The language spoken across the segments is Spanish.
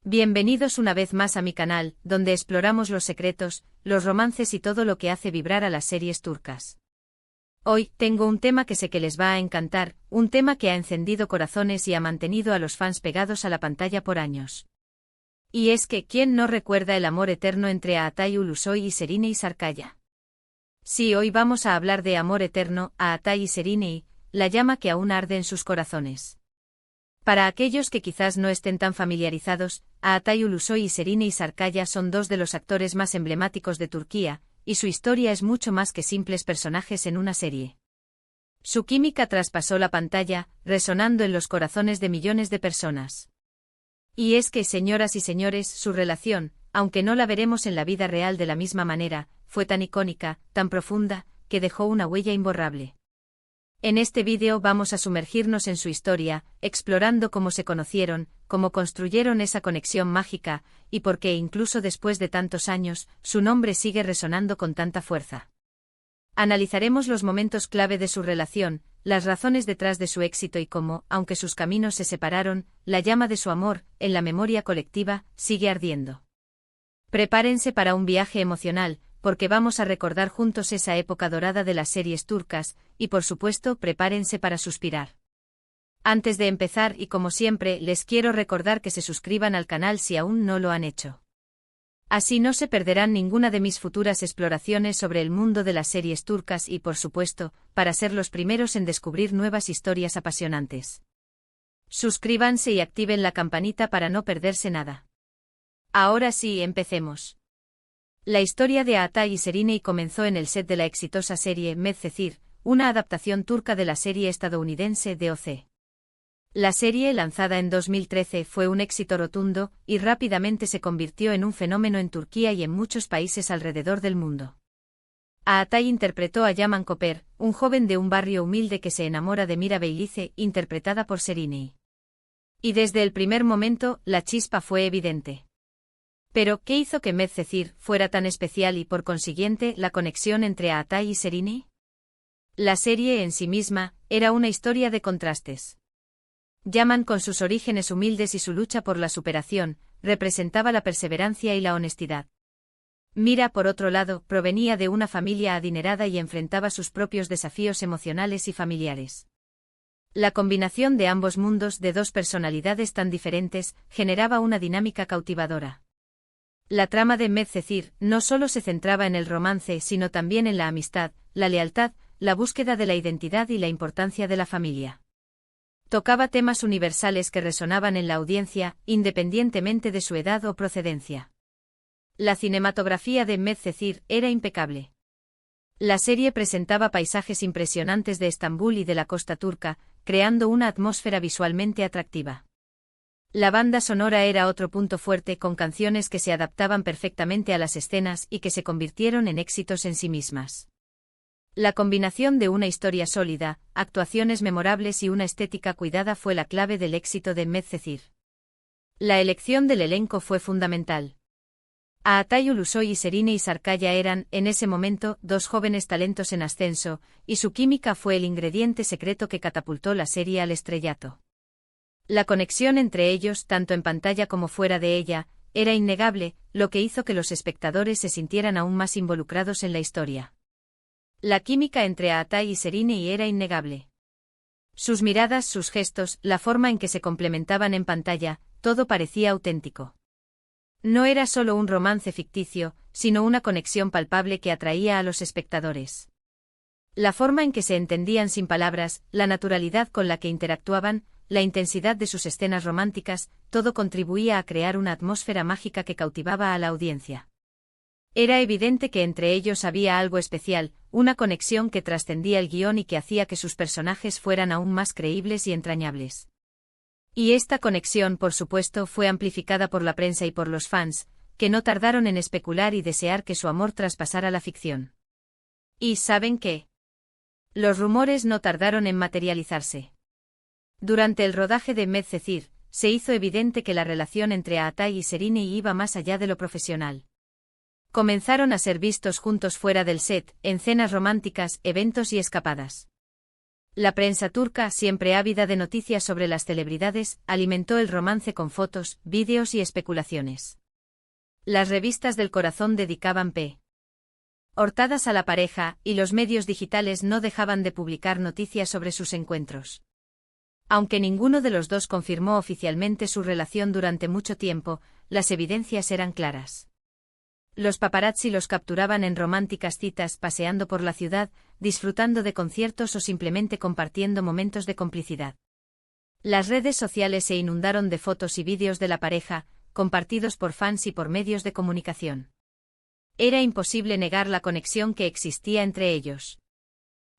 Bienvenidos una vez más a mi canal, donde exploramos los secretos, los romances y todo lo que hace vibrar a las series turcas. Hoy, tengo un tema que sé que les va a encantar, un tema que ha encendido corazones y ha mantenido a los fans pegados a la pantalla por años. Y es que, ¿quién no recuerda el amor eterno entre Aatay Ulusoy y Şerinay Sarıkaya? Sí, hoy vamos a hablar de amor eterno, Aatay y Şerinay, la llama que aún arde en sus corazones. Para aquellos que quizás no estén tan familiarizados, Aatay Ulusoy y Şerinay Sarıkaya son dos de los actores más emblemáticos de Turquía, y su historia es mucho más que simples personajes en una serie. Su química traspasó la pantalla, resonando en los corazones de millones de personas. Y es que, señoras y señores, su relación, aunque no la veremos en la vida real de la misma manera, fue tan icónica, tan profunda, que dejó una huella imborrable. En este vídeo vamos a sumergirnos en su historia, explorando cómo se conocieron, cómo construyeron esa conexión mágica, y por qué incluso después de tantos años, su nombre sigue resonando con tanta fuerza. Analizaremos los momentos clave de su relación, las razones detrás de su éxito y cómo, aunque sus caminos se separaron, la llama de su amor, en la memoria colectiva, sigue ardiendo. Prepárense para un viaje emocional, porque vamos a recordar juntos esa época dorada de las series turcas, y por supuesto prepárense para suspirar. Antes de empezar y como siempre les quiero recordar que se suscriban al canal si aún no lo han hecho. Así no se perderán ninguna de mis futuras exploraciones sobre el mundo de las series turcas y por supuesto, para ser los primeros en descubrir nuevas historias apasionantes. Suscríbanse y activen la campanita para no perderse nada. Ahora sí, empecemos. La historia de Aatay y Şerinay comenzó en el set de la exitosa serie Medcezir, una adaptación turca de la serie estadounidense DOC. La serie, lanzada en 2013, fue un éxito rotundo, y rápidamente se convirtió en un fenómeno en Turquía y en muchos países alrededor del mundo. Aatay interpretó a Yaman Koper, un joven de un barrio humilde que se enamora de Mira Beylice, interpretada por Şerinay. Y desde el primer momento, la chispa fue evidente. Pero, ¿qué hizo que Medcezir fuera tan especial y por consiguiente la conexión entre Aatay y Şerinay? La serie en sí misma era una historia de contrastes. Yaman, con sus orígenes humildes y su lucha por la superación, representaba la perseverancia y la honestidad. Mira, por otro lado, provenía de una familia adinerada y enfrentaba sus propios desafíos emocionales y familiares. La combinación de ambos mundos de dos personalidades tan diferentes generaba una dinámica cautivadora. La trama de Medcezir no solo se centraba en el romance sino también en la amistad, la lealtad, la búsqueda de la identidad y la importancia de la familia. Tocaba temas universales que resonaban en la audiencia, independientemente de su edad o procedencia. La cinematografía de Medcezir era impecable. La serie presentaba paisajes impresionantes de Estambul y de la costa turca, creando una atmósfera visualmente atractiva. La banda sonora era otro punto fuerte, con canciones que se adaptaban perfectamente a las escenas y que se convirtieron en éxitos en sí mismas. La combinación de una historia sólida, actuaciones memorables y una estética cuidada fue la clave del éxito de Medcezir. La elección del elenco fue fundamental. Aatay Ulusoy y Şerinay Sarıkaya eran, en ese momento, dos jóvenes talentos en ascenso, y su química fue el ingrediente secreto que catapultó la serie al estrellato. La conexión entre ellos, tanto en pantalla como fuera de ella, era innegable, lo que hizo que los espectadores se sintieran aún más involucrados en la historia. La química entre Aatay y Şerinay era innegable. Sus miradas, sus gestos, la forma en que se complementaban en pantalla, todo parecía auténtico. No era solo un romance ficticio, sino una conexión palpable que atraía a los espectadores. La forma en que se entendían sin palabras, la naturalidad con la que interactuaban, la intensidad de sus escenas románticas, todo contribuía a crear una atmósfera mágica que cautivaba a la audiencia. Era evidente que entre ellos había algo especial, una conexión que trascendía el guión y que hacía que sus personajes fueran aún más creíbles y entrañables. Y esta conexión, por supuesto, fue amplificada por la prensa y por los fans, que no tardaron en especular y desear que su amor traspasara la ficción. ¿Y saben qué? Los rumores no tardaron en materializarse. Durante el rodaje de Medcezir, se hizo evidente que la relación entre Aatay y Şerinay iba más allá de lo profesional. Comenzaron a ser vistos juntos fuera del set, en cenas románticas, eventos y escapadas. La prensa turca, siempre ávida de noticias sobre las celebridades, alimentó el romance con fotos, vídeos y especulaciones. Las revistas del corazón dedicaban portadas a la pareja, y los medios digitales no dejaban de publicar noticias sobre sus encuentros. Aunque ninguno de los dos confirmó oficialmente su relación durante mucho tiempo, las evidencias eran claras. Los paparazzi los capturaban en románticas citas paseando por la ciudad, disfrutando de conciertos o simplemente compartiendo momentos de complicidad. Las redes sociales se inundaron de fotos y vídeos de la pareja, compartidos por fans y por medios de comunicación. Era imposible negar la conexión que existía entre ellos.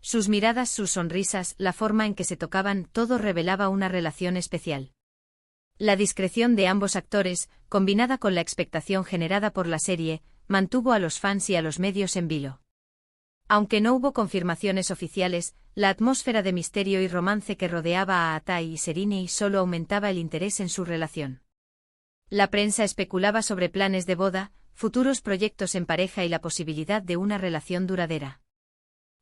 Sus miradas, sus sonrisas, la forma en que se tocaban, todo revelaba una relación especial. La discreción de ambos actores, combinada con la expectación generada por la serie, mantuvo a los fans y a los medios en vilo. Aunque no hubo confirmaciones oficiales, la atmósfera de misterio y romance que rodeaba a Atay y Serini solo aumentaba el interés en su relación. La prensa especulaba sobre planes de boda, futuros proyectos en pareja y la posibilidad de una relación duradera.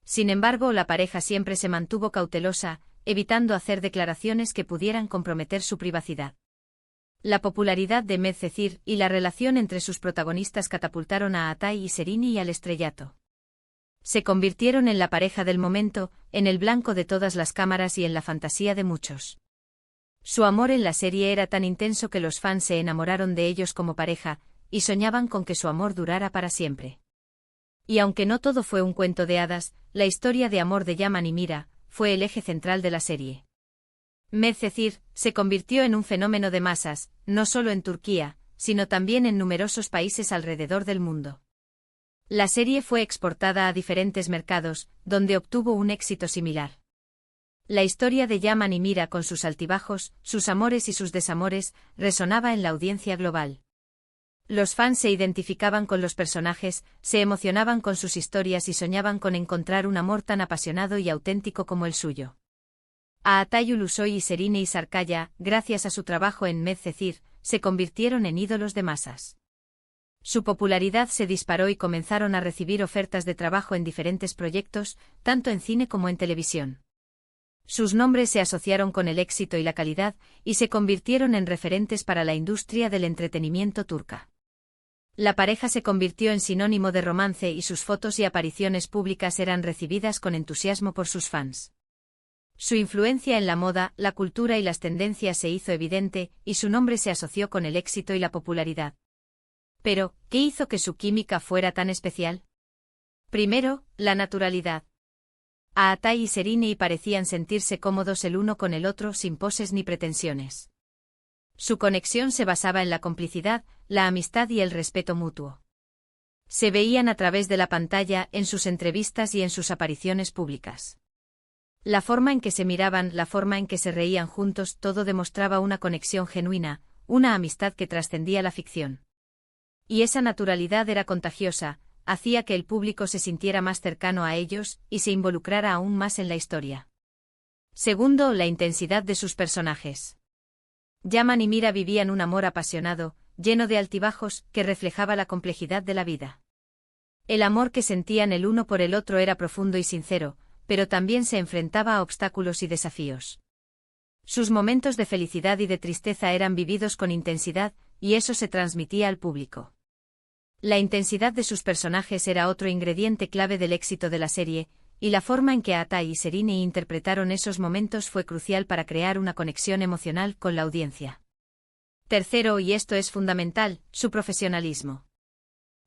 Sin embargo, la pareja siempre se mantuvo cautelosa, evitando hacer declaraciones que pudieran comprometer su privacidad. La popularidad de Medcezir y la relación entre sus protagonistas catapultaron a Atay y Serini al estrellato. Se convirtieron en la pareja del momento, en el blanco de todas las cámaras y en la fantasía de muchos. Su amor en la serie era tan intenso que los fans se enamoraron de ellos como pareja, y soñaban con que su amor durara para siempre. Y aunque no todo fue un cuento de hadas, la historia de amor de Yaman y Mira fue el eje central de la serie. Medcezir se convirtió en un fenómeno de masas, no solo en Turquía, sino también en numerosos países alrededor del mundo. La serie fue exportada a diferentes mercados, donde obtuvo un éxito similar. La historia de Yaman y Mira, con sus altibajos, sus amores y sus desamores, resonaba en la audiencia global. Los fans se identificaban con los personajes, se emocionaban con sus historias y soñaban con encontrar un amor tan apasionado y auténtico como el suyo. A Atay Ulusoy y Serini Sarkaya, gracias a su trabajo en Medcezir, se convirtieron en ídolos de masas. Su popularidad se disparó y comenzaron a recibir ofertas de trabajo en diferentes proyectos, tanto en cine como en televisión. Sus nombres se asociaron con el éxito y la calidad, y se convirtieron en referentes para la industria del entretenimiento turca. La pareja se convirtió en sinónimo de romance y sus fotos y apariciones públicas eran recibidas con entusiasmo por sus fans. Su influencia en la moda, la cultura y las tendencias se hizo evidente, y su nombre se asoció con el éxito y la popularidad. Pero, ¿qué hizo que su química fuera tan especial? Primero, la naturalidad. Atay y Serini parecían sentirse cómodos el uno con el otro sin poses ni pretensiones. Su conexión se basaba en la complicidad, la amistad y el respeto mutuo. Se veían a través de la pantalla, en sus entrevistas y en sus apariciones públicas. La forma en que se miraban, la forma en que se reían juntos, todo demostraba una conexión genuina, una amistad que trascendía la ficción. Y esa naturalidad era contagiosa, hacía que el público se sintiera más cercano a ellos y se involucrara aún más en la historia. Segundo, la intensidad de sus personajes. Yaman y Mira vivían un amor apasionado, lleno de altibajos, que reflejaba la complejidad de la vida. El amor que sentían el uno por el otro era profundo y sincero, pero también se enfrentaba a obstáculos y desafíos. Sus momentos de felicidad y de tristeza eran vividos con intensidad, y eso se transmitía al público. La intensidad de sus personajes era otro ingrediente clave del éxito de la serie, y la forma en que Atay y Serini interpretaron esos momentos fue crucial para crear una conexión emocional con la audiencia. Tercero, y esto es fundamental, su profesionalismo.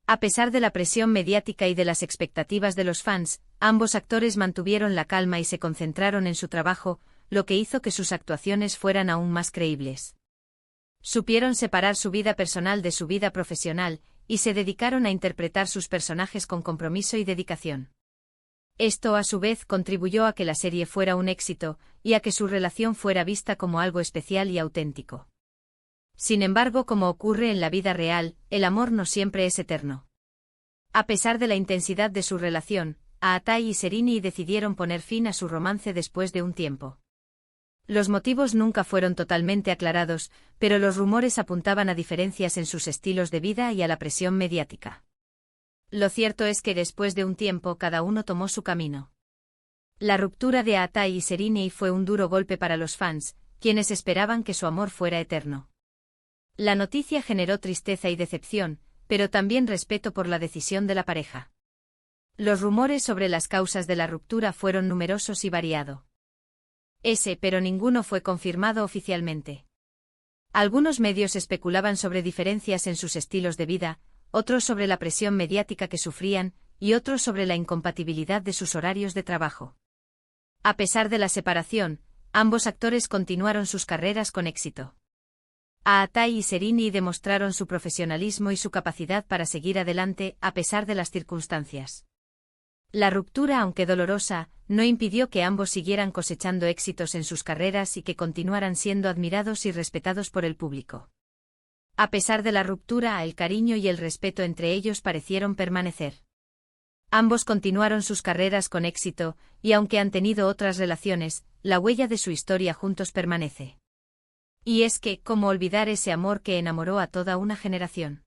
A pesar de la presión mediática y de las expectativas de los fans, ambos actores mantuvieron la calma y se concentraron en su trabajo, lo que hizo que sus actuaciones fueran aún más creíbles. Supieron separar su vida personal de su vida profesional, y se dedicaron a interpretar sus personajes con compromiso y dedicación. Esto a su vez contribuyó a que la serie fuera un éxito, y a que su relación fuera vista como algo especial y auténtico. Sin embargo, como ocurre en la vida real, el amor no siempre es eterno. A pesar de la intensidad de su relación, Atay y Serini decidieron poner fin a su romance después de un tiempo. Los motivos nunca fueron totalmente aclarados, pero los rumores apuntaban a diferencias en sus estilos de vida y a la presión mediática. Lo cierto es que después de un tiempo cada uno tomó su camino. La ruptura de Atay y Seriney fue un duro golpe para los fans, quienes esperaban que su amor fuera eterno. La noticia generó tristeza y decepción, pero también respeto por la decisión de la pareja. Los rumores sobre las causas de la ruptura fueron numerosos y variados. Pero ninguno fue confirmado oficialmente. Algunos medios especulaban sobre diferencias en sus estilos de vida, otros sobre la presión mediática que sufrían, y otros sobre la incompatibilidad de sus horarios de trabajo. A pesar de la separación, ambos actores continuaron sus carreras con éxito. Atay y Seriney demostraron su profesionalismo y su capacidad para seguir adelante a pesar de las circunstancias. La ruptura, aunque dolorosa, no impidió que ambos siguieran cosechando éxitos en sus carreras y que continuaran siendo admirados y respetados por el público. A pesar de la ruptura, el cariño y el respeto entre ellos parecieron permanecer. Ambos continuaron sus carreras con éxito, y aunque han tenido otras relaciones, la huella de su historia juntos permanece. Y es que, ¿cómo olvidar ese amor que enamoró a toda una generación?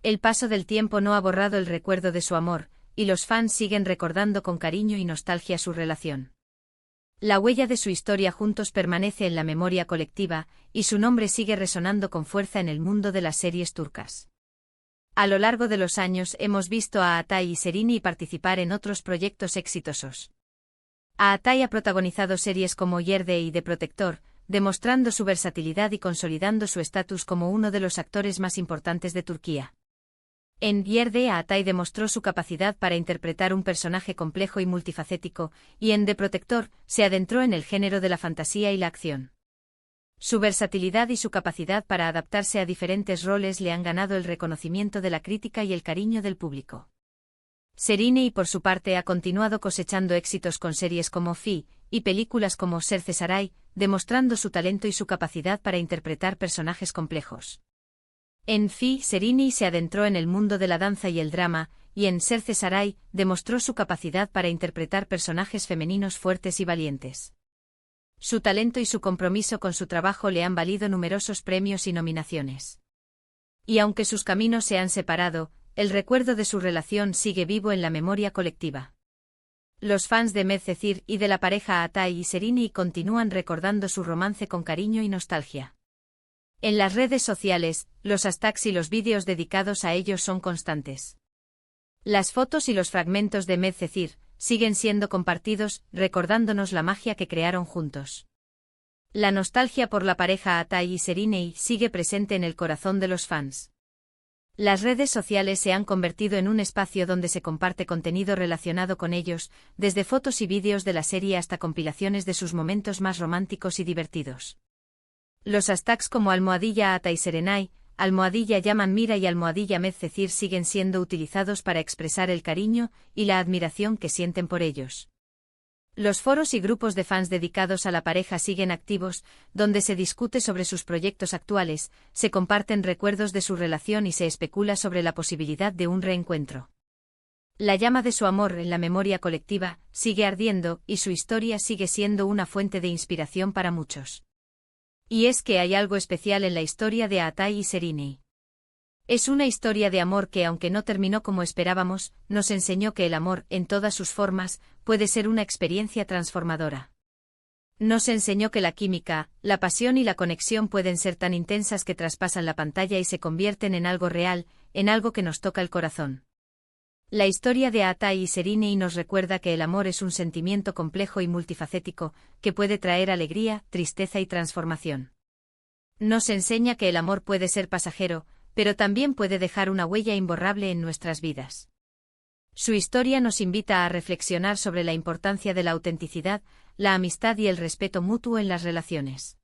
El paso del tiempo no ha borrado el recuerdo de su amor, y los fans siguen recordando con cariño y nostalgia su relación. La huella de su historia juntos permanece en la memoria colectiva, y su nombre sigue resonando con fuerza en el mundo de las series turcas. A lo largo de los años hemos visto a Atay y Seriney participar en otros proyectos exitosos. Atay ha protagonizado series como Yerde y The Protector, demostrando su versatilidad y consolidando su estatus como uno de los actores más importantes de Turquía. En Yerde, Atay demostró su capacidad para interpretar un personaje complejo y multifacético, y en The Protector se adentró en el género de la fantasía y la acción. Su versatilidad y su capacidad para adaptarse a diferentes roles le han ganado el reconocimiento de la crítica y el cariño del público. Seriney, por su parte, ha continuado cosechando éxitos con series como Fi y películas como Serce Saray, demostrando su talento y su capacidad para interpretar personajes complejos. En Fi, Seriney se adentró en el mundo de la danza y el drama, y en Serce Saray demostró su capacidad para interpretar personajes femeninos fuertes y valientes. Su talento y su compromiso con su trabajo le han valido numerosos premios y nominaciones. Y aunque sus caminos se han separado, el recuerdo de su relación sigue vivo en la memoria colectiva. Los fans de Medcezir y de la pareja Atay y Seriney continúan recordando su romance con cariño y nostalgia. En las redes sociales, los hashtags y los vídeos dedicados a ellos son constantes. Las fotos y los fragmentos de Medcezir siguen siendo compartidos, recordándonos la magia que crearon juntos. La nostalgia por la pareja Atay y Seriney sigue presente en el corazón de los fans. Las redes sociales se han convertido en un espacio donde se comparte contenido relacionado con ellos, desde fotos y vídeos de la serie hasta compilaciones de sus momentos más románticos y divertidos. Los hashtags como @Atay Serenay, @Yaman Mira y @Medcezir siguen siendo utilizados para expresar el cariño y la admiración que sienten por ellos. Los foros y grupos de fans dedicados a la pareja siguen activos, donde se discute sobre sus proyectos actuales, se comparten recuerdos de su relación y se especula sobre la posibilidad de un reencuentro. La llama de su amor en la memoria colectiva sigue ardiendo y su historia sigue siendo una fuente de inspiración para muchos. Y es que hay algo especial en la historia de Atay y Seriney. Es una historia de amor que, aunque no terminó como esperábamos, nos enseñó que el amor, en todas sus formas, puede ser una experiencia transformadora. Nos enseñó que la química, la pasión y la conexión pueden ser tan intensas que traspasan la pantalla y se convierten en algo real, en algo que nos toca el corazón. La historia de Atay y Seriney nos recuerda que el amor es un sentimiento complejo y multifacético, que puede traer alegría, tristeza y transformación. Nos enseña que el amor puede ser pasajero, pero también puede dejar una huella imborrable en nuestras vidas. Su historia nos invita a reflexionar sobre la importancia de la autenticidad, la amistad y el respeto mutuo en las relaciones.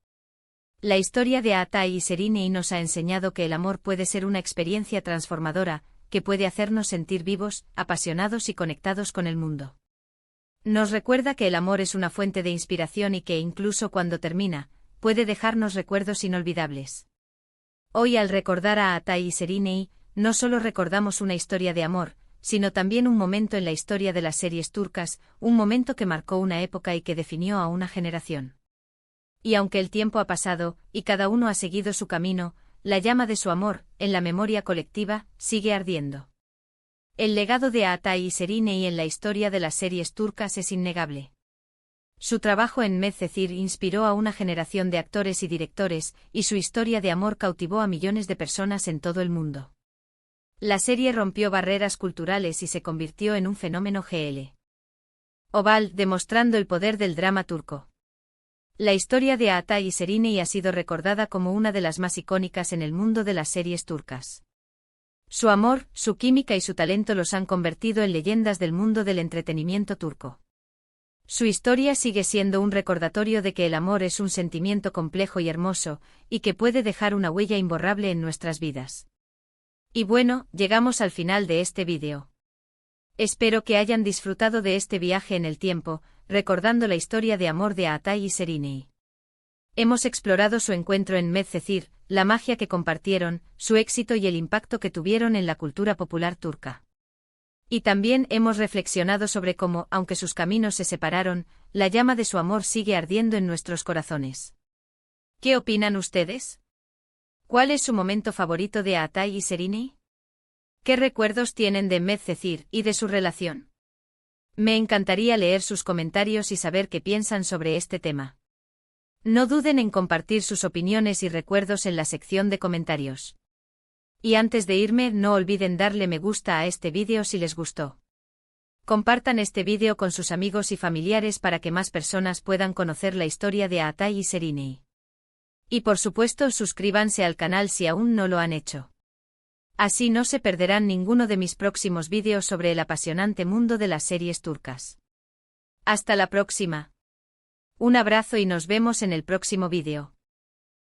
La historia de Atay y Seriney nos ha enseñado que el amor puede ser una experiencia transformadora, que puede hacernos sentir vivos, apasionados y conectados con el mundo. Nos recuerda que el amor es una fuente de inspiración y que incluso cuando termina, puede dejarnos recuerdos inolvidables. Hoy, al recordar a Atay y Seriney, no solo recordamos una historia de amor, sino también un momento en la historia de las series turcas, un momento que marcó una época y que definió a una generación. Y aunque el tiempo ha pasado, y cada uno ha seguido su camino, la llama de su amor, en la memoria colectiva, sigue ardiendo. El legado de Atay y Seriney en la historia de las series turcas es innegable. Su trabajo en Medcezir inspiró a una generación de actores y directores, y su historia de amor cautivó a millones de personas en todo el mundo. La serie rompió barreras culturales y se convirtió en un fenómeno global, demostrando el poder del drama turco. La historia de Atay y Serenay ha sido recordada como una de las más icónicas en el mundo de las series turcas. Su amor, su química y su talento los han convertido en leyendas del mundo del entretenimiento turco. Su historia sigue siendo un recordatorio de que el amor es un sentimiento complejo y hermoso, y que puede dejar una huella imborrable en nuestras vidas. Y bueno, llegamos al final de este vídeo. Espero que hayan disfrutado de este viaje en el tiempo, recordando la historia de amor de Atay y Serenay. Hemos explorado su encuentro en Medcezir, la magia que compartieron, su éxito y el impacto que tuvieron en la cultura popular turca. Y también hemos reflexionado sobre cómo, aunque sus caminos se separaron, la llama de su amor sigue ardiendo en nuestros corazones. ¿Qué opinan ustedes? ¿Cuál es su momento favorito de Atay y Serenay? ¿Qué recuerdos tienen de Medcezir y de su relación? Me encantaría leer sus comentarios y saber qué piensan sobre este tema. No duden en compartir sus opiniones y recuerdos en la sección de comentarios. Y antes de irme, no olviden darle me gusta a este vídeo si les gustó. Compartan este vídeo con sus amigos y familiares para que más personas puedan conocer la historia de Atay y Serenay. Y por supuesto, suscríbanse al canal si aún no lo han hecho. Así no se perderán ninguno de mis próximos vídeos sobre el apasionante mundo de las series turcas. Hasta la próxima. Un abrazo y nos vemos en el próximo vídeo.